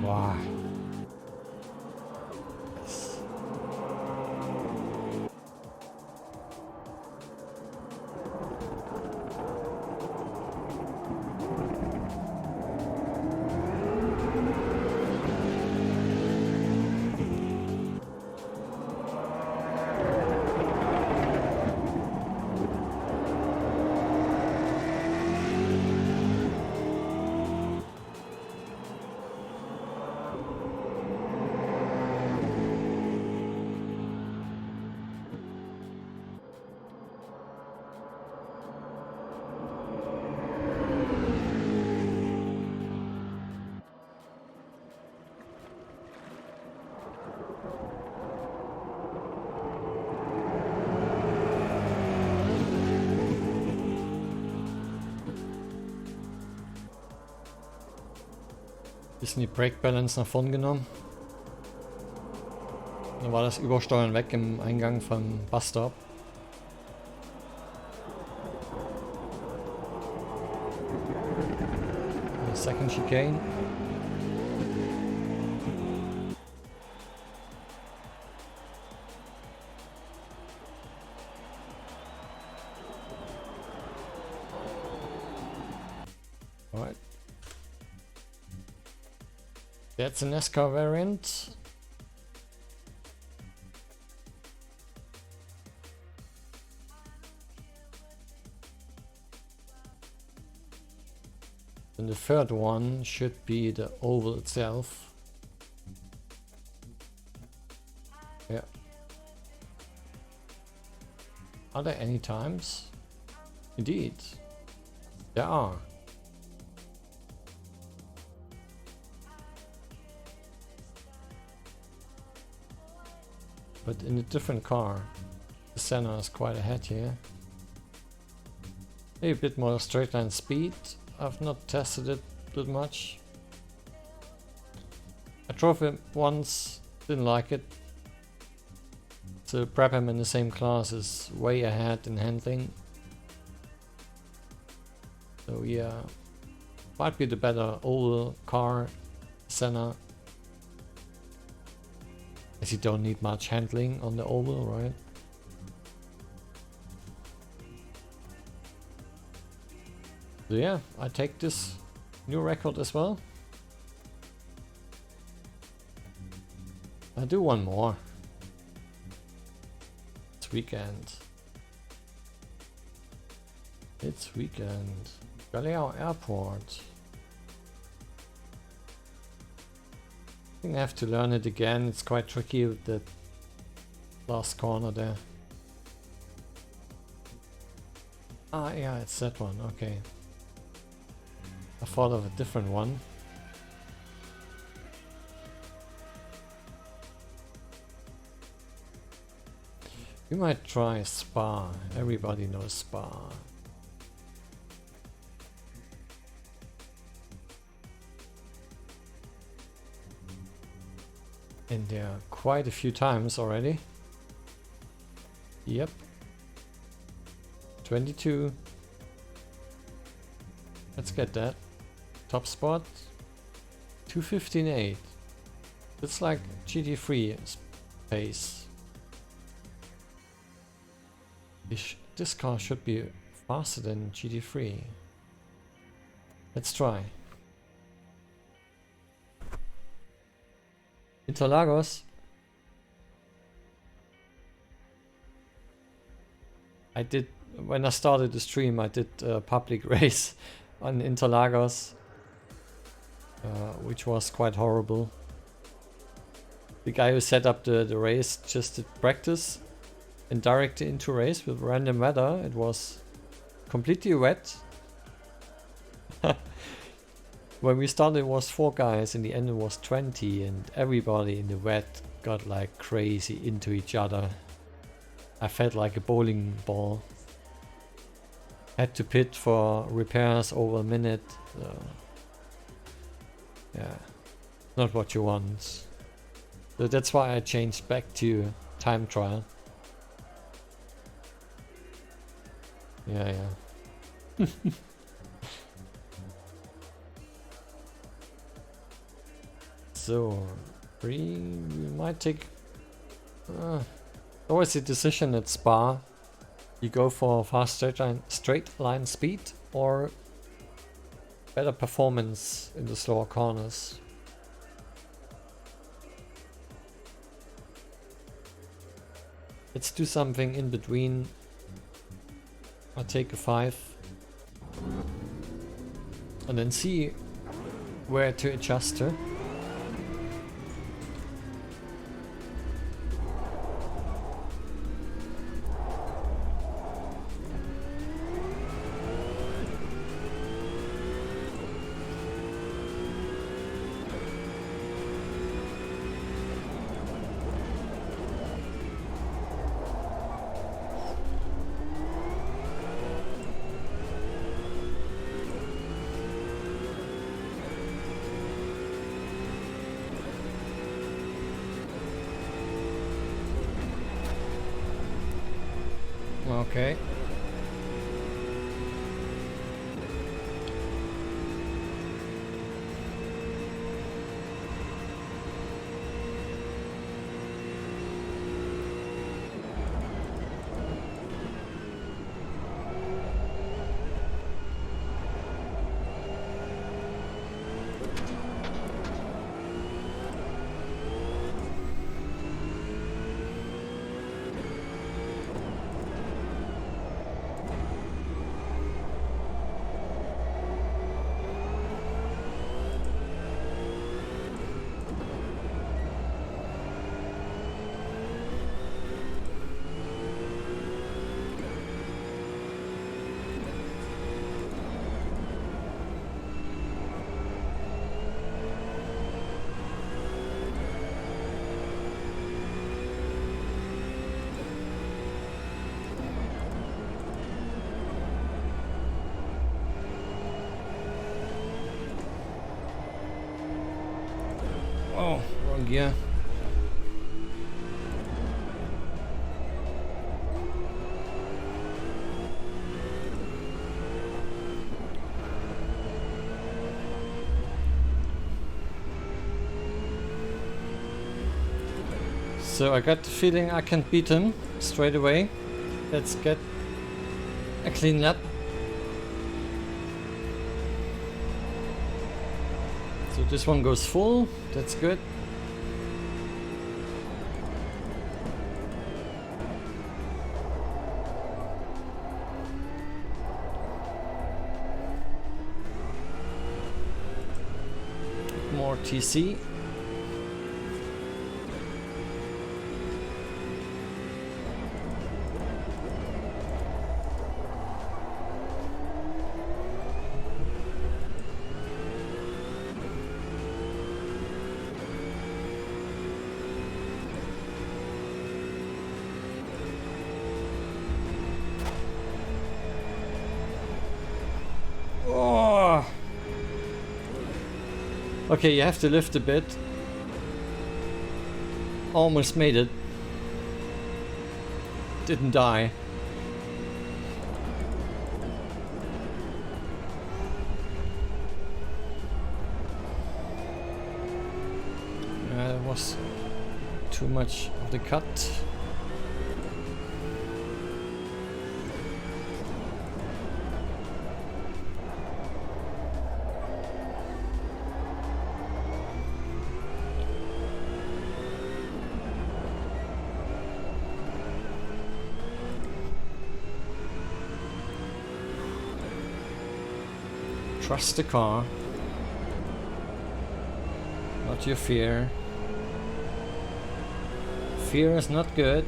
Wow. Yes. Bisschen die Brake Balance nach vorn genommen. Dann war das Übersteuern weg im Eingang vom Busstop. Second chicane. Alright. That's a Nascar variant. And the third one should be the oval itself. Yeah. Are there any times? Indeed. There are. But in a different car. The Senna is quite ahead here. Maybe a bit more straight line speed. I've not tested it that much. I drove it once, didn't like it. So Brabham in the same class is way ahead in handling. So yeah, might be the better oval car, Senna. As you don't need much handling on the oval, right? So yeah, I take this new record as well. I do one more. It's weekend. It's weekend. Galileo Airport. I think I have to learn it again. It's quite tricky with the last corner there. Ah, yeah, it's that one. Okay. I thought of a different one. We might try Spa. Everybody knows Spa. And there are quite a few times already. Yep. 22. Let's get that. Top spot. 2:15.8. It's like GT3 pace. This car should be faster than GT3. Let's try. Interlagos. I did, when I started the stream, I did a public race on Interlagos, which was quite horrible. The guy who set up the race just did practice and directly into race with random weather. It was completely wet. When we started it was 4 guys, in the end it was 20, and everybody in the wet got like crazy into each other. I felt like a bowling ball. Had to pit for repairs over a minute. Yeah, not what you want. So that's why I changed back to time trial. Yeah. So, we might take always a decision at Spa. You go for fast straight line speed or better performance in the slower corners. Let's do something in between. I'll take a 5 and then see where to adjust her. Okay. Oh, wrong gear. So I got the feeling I can beat him straight away. Let's get a clean lap. So this one goes full, that's good. More TC. Okay, you have to lift a bit. Almost made it. Didn't die. That was too much of the cut. Trust the car, not your fear. Fear is not good.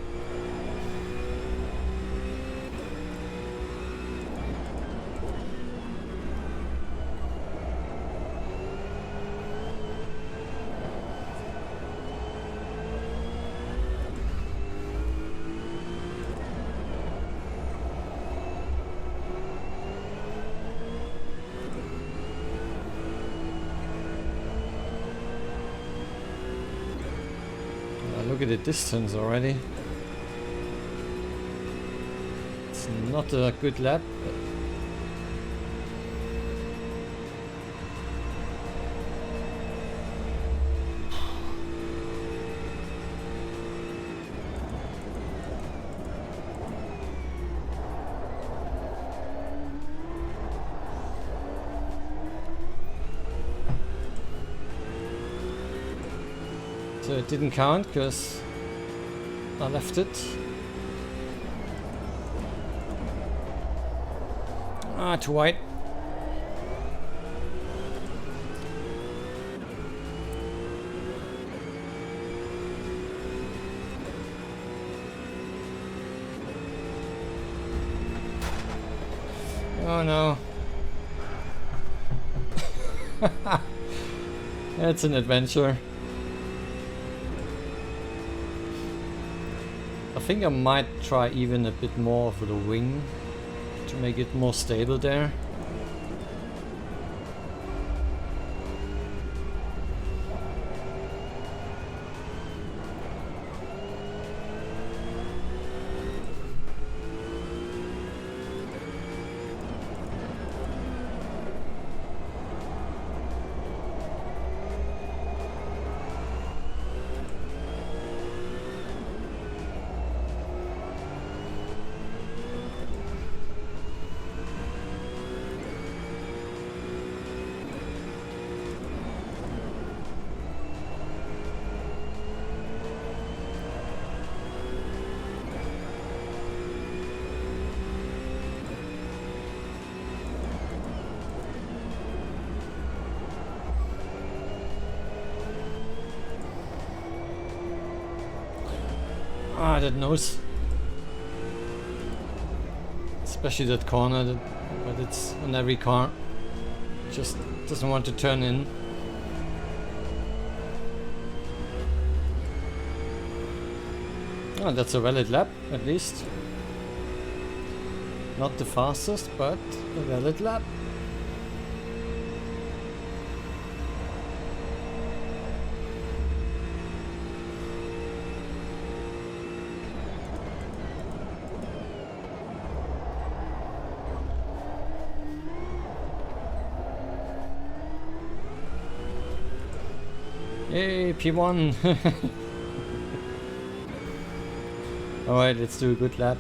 Look at the distance already. It's not a good lap. So it didn't count because I left it. Ah, too wide. Oh no. It's an adventure. I think I might try even a bit more for the wing to make it more stable there. Ah, that nose. Especially that corner, but it's on every car. Just doesn't want to turn in. Oh, that's a valid lap, at least. Not the fastest, but a valid lap. Yay, P1! Alright, let's do a good lap.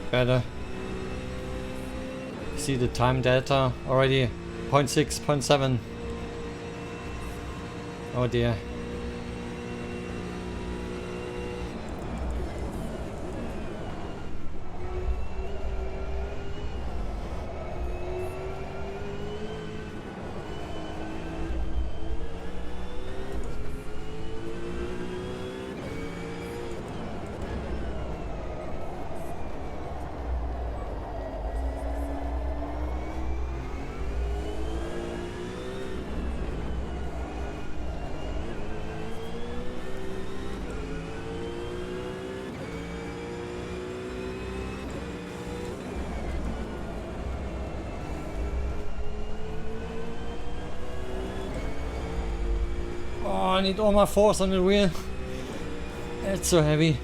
Better. See the time data already 0.6, 0.7. Oh dear. Oh, I need all my force on the wheel. It's so heavy.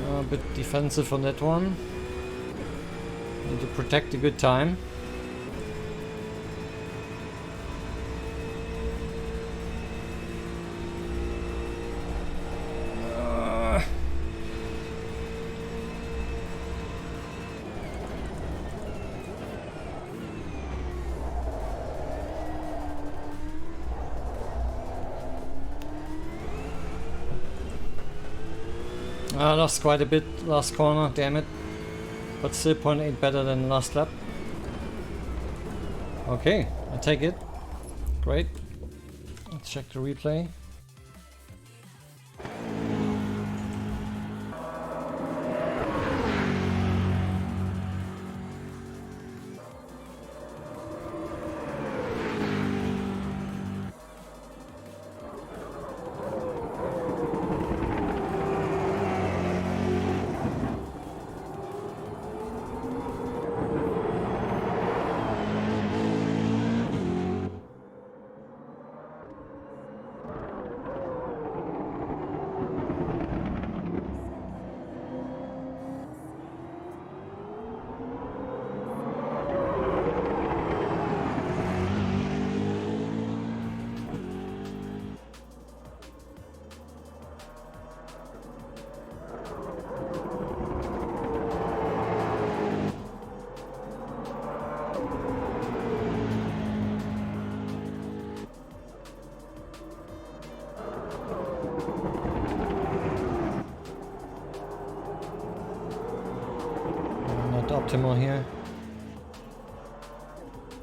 A bit defensive on that one. Need to protect a good time. I lost quite a bit last corner, damn it. But still 0.8 better than last lap. Okay, I take it. Great. Let's check the replay. Optimal here.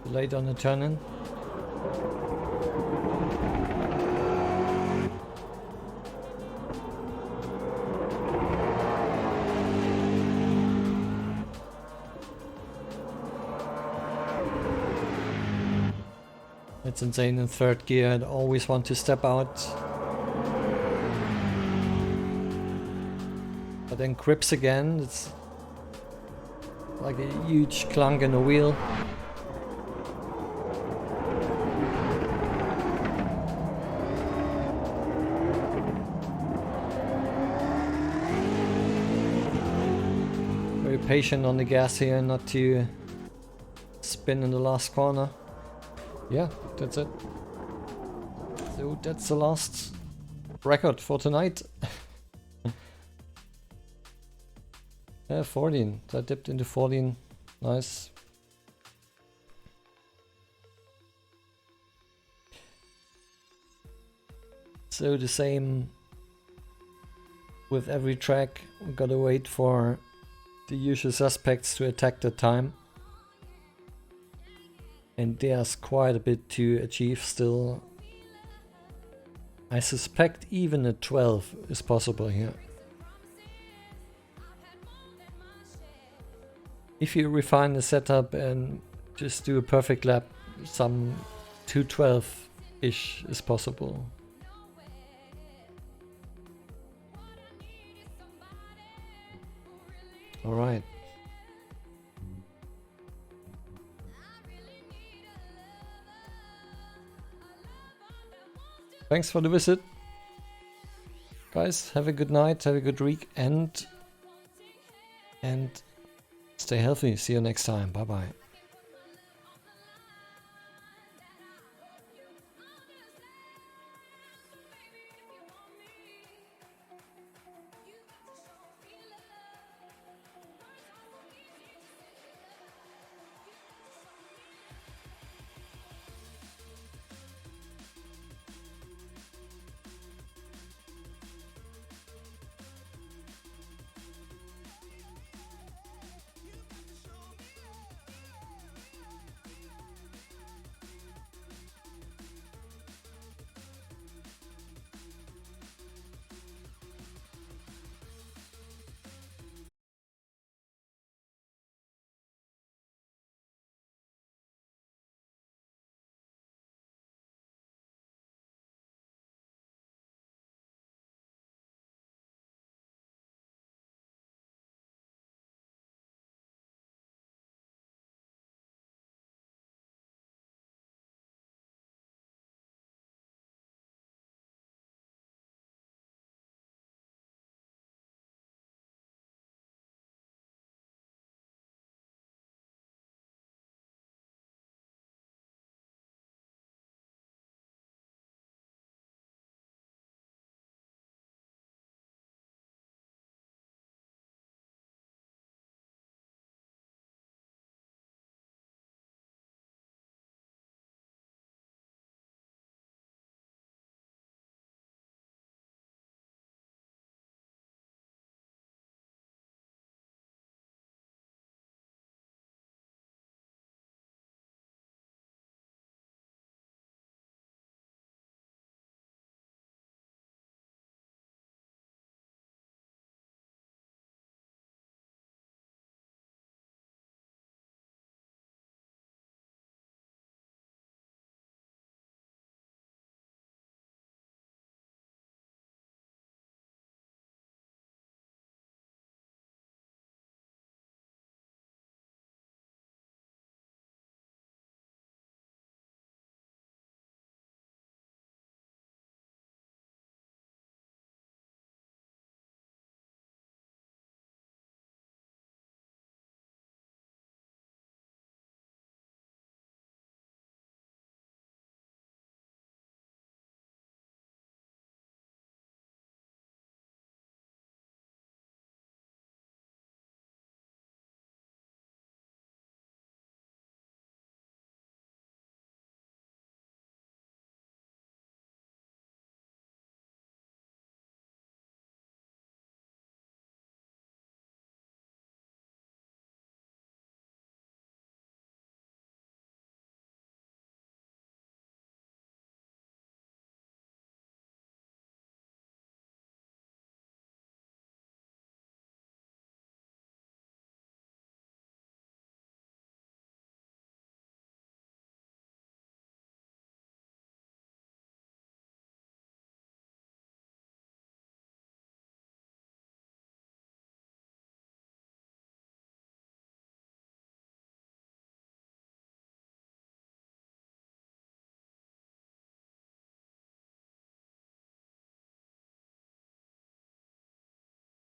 Late on the turn-in. It's insane in third gear. I always want to step out. But then grips again. It's like a huge clunk in the wheel. Very patient on the gas here, not to spin in the last corner. Yeah, that's it. So that's the last record for tonight. 14. So I dipped into 14. Nice. So the same with every track. We gotta wait for the usual suspects to attack the time. And there's quite a bit to achieve still. I suspect even a 12 is possible here. If you refine the setup and just do a perfect lap, some 212-ish is possible. Alright. Thanks for the visit. Guys, have a good night, have a good weekend. And stay healthy. See you next time. Bye bye.